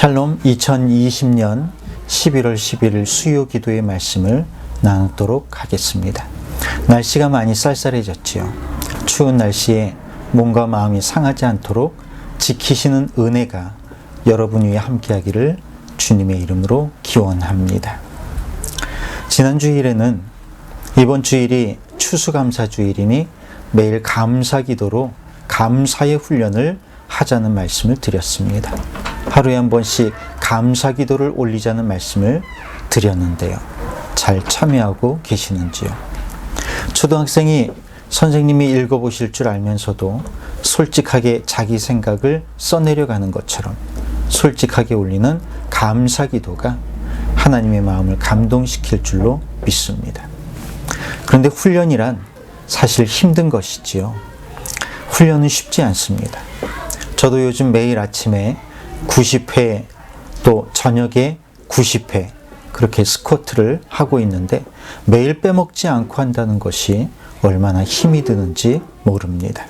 샬롬. 2020년 11월 11일 수요 기도의 말씀을 나누도록 하겠습니다. 날씨가 많이 쌀쌀해졌지요. 추운 날씨에 몸과 마음이 상하지 않도록 지키시는 은혜가 여러분 위에 함께하기를 주님의 이름으로 기원합니다. 지난 주일에는 이번 주일이 추수감사주일이니 매일 감사기도로 감사의 훈련을 하자는 말씀을 드렸습니다. 하루에 한 번씩 감사기도를 올리자는 말씀을 드렸는데요. 잘 참여하고 계시는지요? 초등학생이 선생님이 읽어보실 줄 알면서도 솔직하게 자기 생각을 써내려가는 것처럼 솔직하게 올리는 감사기도가 하나님의 마음을 감동시킬 줄로 믿습니다. 그런데 훈련이란 사실 힘든 것이지요. 훈련은 쉽지 않습니다. 저도 요즘 매일 아침에 90회 또 저녁에 90회 그렇게 스쿼트를 하고 있는데 매일 빼먹지 않고 한다는 것이 얼마나 힘이 드는지 모릅니다.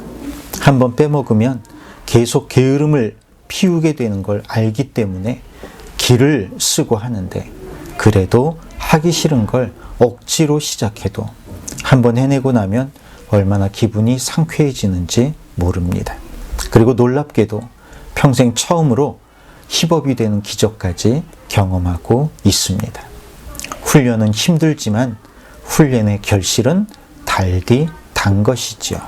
한번 빼먹으면 계속 게으름을 피우게 되는 걸 알기 때문에 기를 쓰고 하는데 그래도 하기 싫은 걸 억지로 시작해도 한번 해내고 나면 얼마나 기분이 상쾌해지는지 모릅니다. 그리고 놀랍게도 평생 처음으로 힙업이 되는 기적까지 경험하고 있습니다. 훈련은 힘들지만 훈련의 결실은 달디 단 것이지요.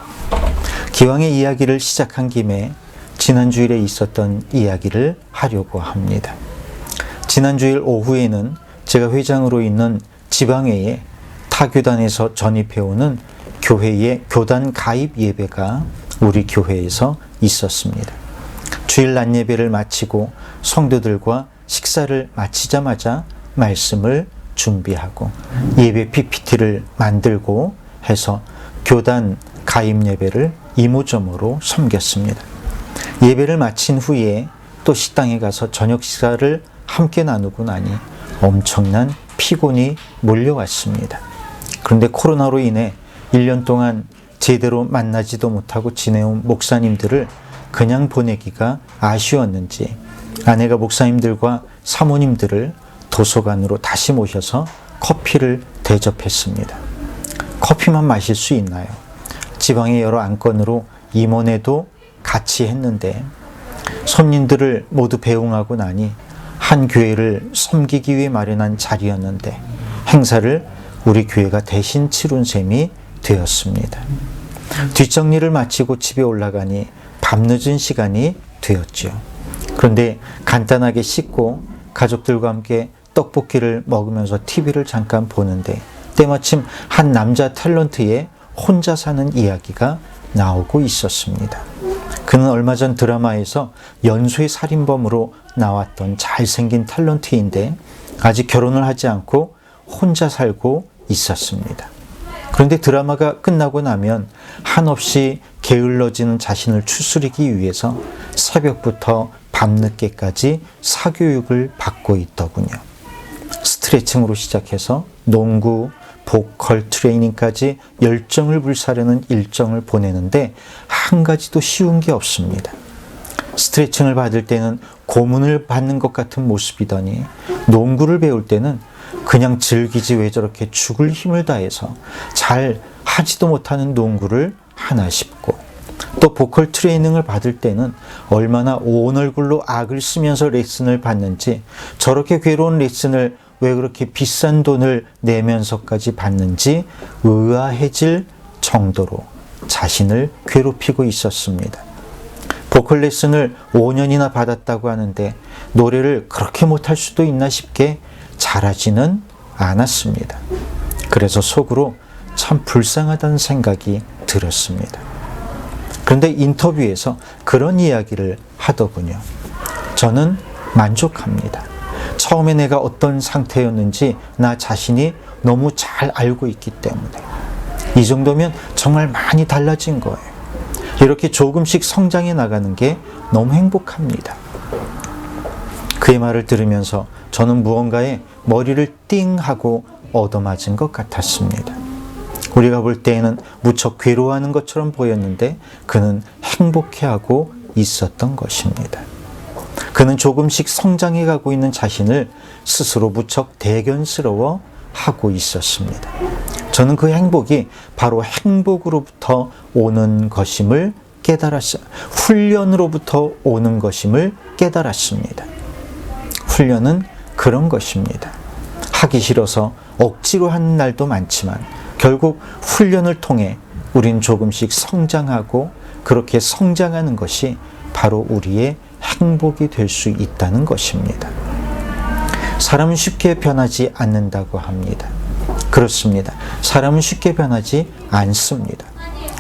기왕의 이야기를 시작한 김에 지난 주일에 있었던 이야기를 하려고 합니다. 지난 주일 오후에는 제가 회장으로 있는 지방회에 타교단에서 전입해오는 교회의 교단 가입 예배가 우리 교회에서 있었습니다. 주일 낮 예배를 마치고 성도들과 식사를 마치자마자 말씀을 준비하고 예배 PPT를 만들고 해서 교단 가입 예배를 이모저모로 섬겼습니다. 예배를 마친 후에 또 식당에 가서 저녁 식사를 함께 나누고 나니 엄청난 피곤이 몰려왔습니다. 그런데 코로나로 인해 1년 동안 제대로 만나지도 못하고 지내온 목사님들을 그냥 보내기가 아쉬웠는지 아내가 목사님들과 사모님들을 도서관으로 다시 모셔서 커피를 대접했습니다. 커피만 마실 수 있나요? 지방의 여러 안건으로 임원회도 같이 했는데 손님들을 모두 배웅하고 나니 한 교회를 섬기기 위해 마련한 자리였는데 행사를 우리 교회가 대신 치룬 셈이 되었습니다. 뒷정리를 마치고 집에 올라가니 밤늦은 시간이 되었죠. 그런데 간단하게 씻고 가족들과 함께 떡볶이를 먹으면서 TV를 잠깐 보는데 때마침 한 남자 탤런트의 혼자 사는 이야기가 나오고 있었습니다. 그는 얼마 전 드라마에서 연쇄 살인범으로 나왔던 잘생긴 탤런트인데 아직 결혼을 하지 않고 혼자 살고 있었습니다. 그런데 드라마가 끝나고 나면 한없이 게을러지는 자신을 추스리기 위해서 새벽부터 밤늦게까지 사교육을 받고 있더군요. 스트레칭으로 시작해서 농구, 보컬 트레이닝까지 열정을 불사르는 일정을 보내는데 한 가지도 쉬운 게 없습니다. 스트레칭을 받을 때는 고문을 받는 것 같은 모습이더니 농구를 배울 때는 그냥 즐기지 왜 저렇게 죽을 힘을 다해서 잘 하지도 못하는 농구를 하나 싶고 또 보컬 트레이닝을 받을 때는 얼마나 온 얼굴로 악을 쓰면서 레슨을 받는지 저렇게 괴로운 레슨을 왜 그렇게 비싼 돈을 내면서까지 받는지 의아해질 정도로 자신을 괴롭히고 있었습니다. 보컬 레슨을 5년이나 받았다고 하는데 노래를 그렇게 못할 수도 있나 싶게 잘하지는 않았습니다. 그래서 속으로 참 불쌍하다는 생각이 들었습니다. 그런데 인터뷰에서 그런 이야기를 하더군요. 저는 만족합니다. 처음에 내가 어떤 상태였는지 나 자신이 너무 잘 알고 있기 때문에 이 정도면 정말 많이 달라진 거예요. 이렇게 조금씩 성장해 나가는 게 너무 행복합니다. 그의 말을 들으면서 저는 무언가에 머리를 띵 하고 얻어맞은 것 같았습니다. 우리가 볼 때에는 무척 괴로워하는 것처럼 보였는데 그는 행복해하고 있었던 것입니다. 그는 조금씩 성장해 가고 있는 자신을 스스로 무척 대견스러워 하고 있었습니다. 저는 그 행복이 바로 행복으로부터 오는 것임을 깨달았어요. 훈련으로부터 오는 것임을 깨달았습니다. 훈련은 그런 것입니다. 하기 싫어서 억지로 하는 날도 많지만 결국 훈련을 통해 우린 조금씩 성장하고 그렇게 성장하는 것이 바로 우리의 행복이 될 수 있다는 것입니다. 사람은 쉽게 변하지 않는다고 합니다. 그렇습니다. 사람은 쉽게 변하지 않습니다.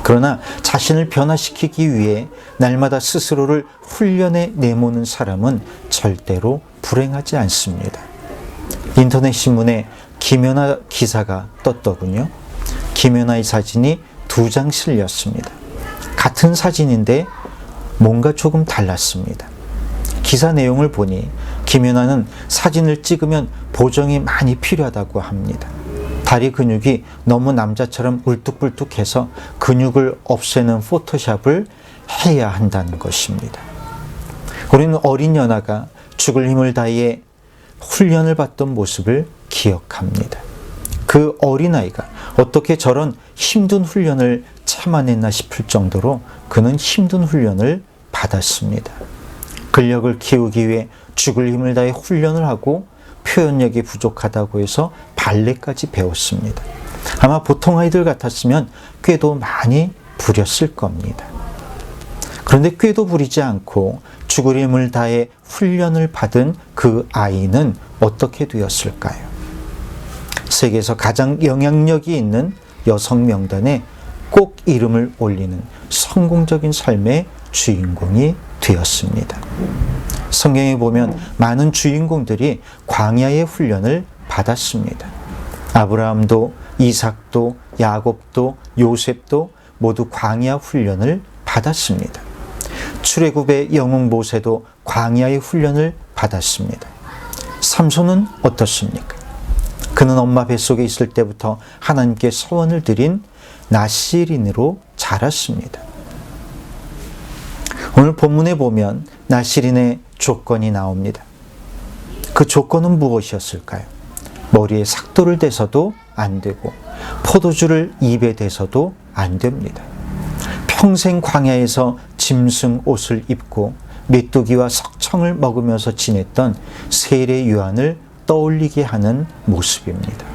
그러나 자신을 변화시키기 위해 날마다 스스로를 훈련에 내모는 사람은 절대로 불행하지 않습니다. 인터넷 신문에 김연아 기사가 떴더군요. 김연아의 사진이 2장 실렸습니다. 같은 사진인데 뭔가 조금 달랐습니다. 기사 내용을 보니 김연아는 사진을 찍으면 보정이 많이 필요하다고 합니다. 다리 근육이 너무 남자처럼 울뚝불뚝해서 근육을 없애는 포토샵을 해야 한다는 것입니다. 우리는 어린 연아가 죽을 힘을 다해 훈련을 받던 모습을 기억합니다. 그 어린아이가 어떻게 저런 힘든 훈련을 참아냈나 싶을 정도로 그는 힘든 훈련을 받았습니다. 근력을 키우기 위해 죽을 힘을 다해 훈련을 하고 표현력이 부족하다고 해서 발레까지 배웠습니다. 아마 보통 아이들 같았으면 꾀도 많이 부렸을 겁니다. 그런데 꾀도 부리지 않고 죽을 힘을 다해 훈련을 받은 그 아이는 어떻게 되었을까요? 세계에서 가장 영향력이 있는 여성 명단에 꼭 이름을 올리는 성공적인 삶의 주인공이 되었습니다. 성경에 보면 많은 주인공들이 광야의 훈련을 받았습니다. 아브라함도 이삭도 야곱도 요셉도 모두 광야 훈련을 받았습니다. 출애굽의 영웅 모세도 광야의 훈련을 받았습니다. 삼손은 어떻습니까? 그는 엄마 뱃속에 있을 때부터 하나님께 서원을 드린 나실인으로 자랐습니다. 오늘 본문에 보면 나실인의 조건이 나옵니다. 그 조건은 무엇이었을까요? 머리에 삭도를 대서도 안 되고 포도주를 입에 대서도 안 됩니다. 평생 광야에서 짐승 옷을 입고 메뚜기와 석청을 먹으면서 지냈던 세례 요한을 떠올리게 하는 모습입니다.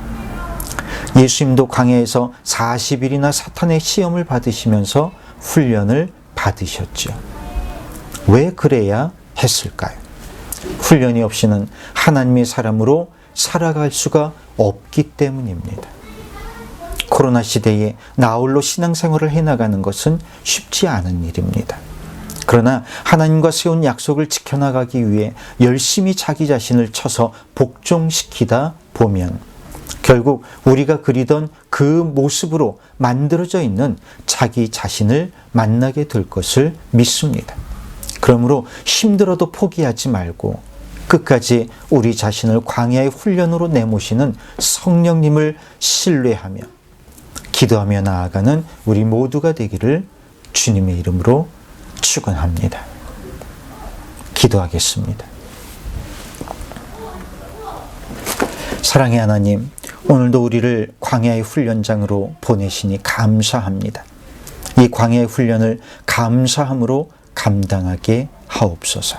예수님도 광야에서 40일이나 사탄의 시험을 받으시면서 훈련을 받으셨죠. 왜 그래야 했을까요? 훈련이 없이는 하나님의 사람으로 살아갈 수가 없기 때문입니다. 코로나 시대에 나홀로 신앙생활을 해나가는 것은 쉽지 않은 일입니다. 그러나 하나님과 세운 약속을 지켜나가기 위해 열심히 자기 자신을 쳐서 복종시키다 보면 결국 우리가 그리던 그 모습으로 만들어져 있는 자기 자신을 만나게 될 것을 믿습니다. 그러므로 힘들어도 포기하지 말고 끝까지 우리 자신을 광야의 훈련으로 내모시는 성령님을 신뢰하며 기도하며 나아가는 우리 모두가 되기를 주님의 이름으로 축원합니다. 기도하겠습니다. 사랑의 하나님, 오늘도 우리를 광야의 훈련장으로 보내시니 감사합니다. 이 광야의 훈련을 감사함으로 감당하게 하옵소서.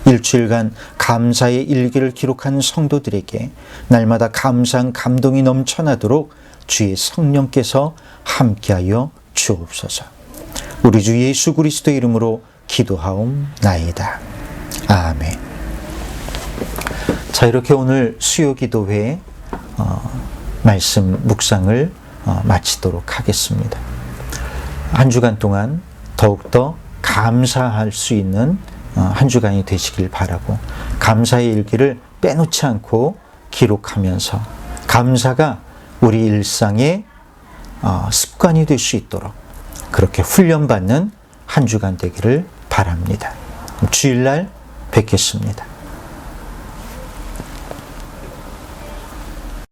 일주일간 감사의 일기를 기록한 성도들에게 날마다 감사한 감동이 넘쳐나도록 주의 성령께서 함께하여 주옵소서. 우리 주 예수 그리스도의 이름으로 기도하옵나이다. 아멘. 자, 이렇게 오늘 수요기도회 말씀 묵상을 마치도록 하겠습니다. 한 주간 동안 더욱더 감사할 수 있는 한 주간이 되시길 바라고 감사의 일기를 빼놓지 않고 기록하면서 감사가 우리 일상의 습관이 될 수 있도록 그렇게 훈련받는 한 주간 되기를 바랍니다. 주일날 뵙겠습니다.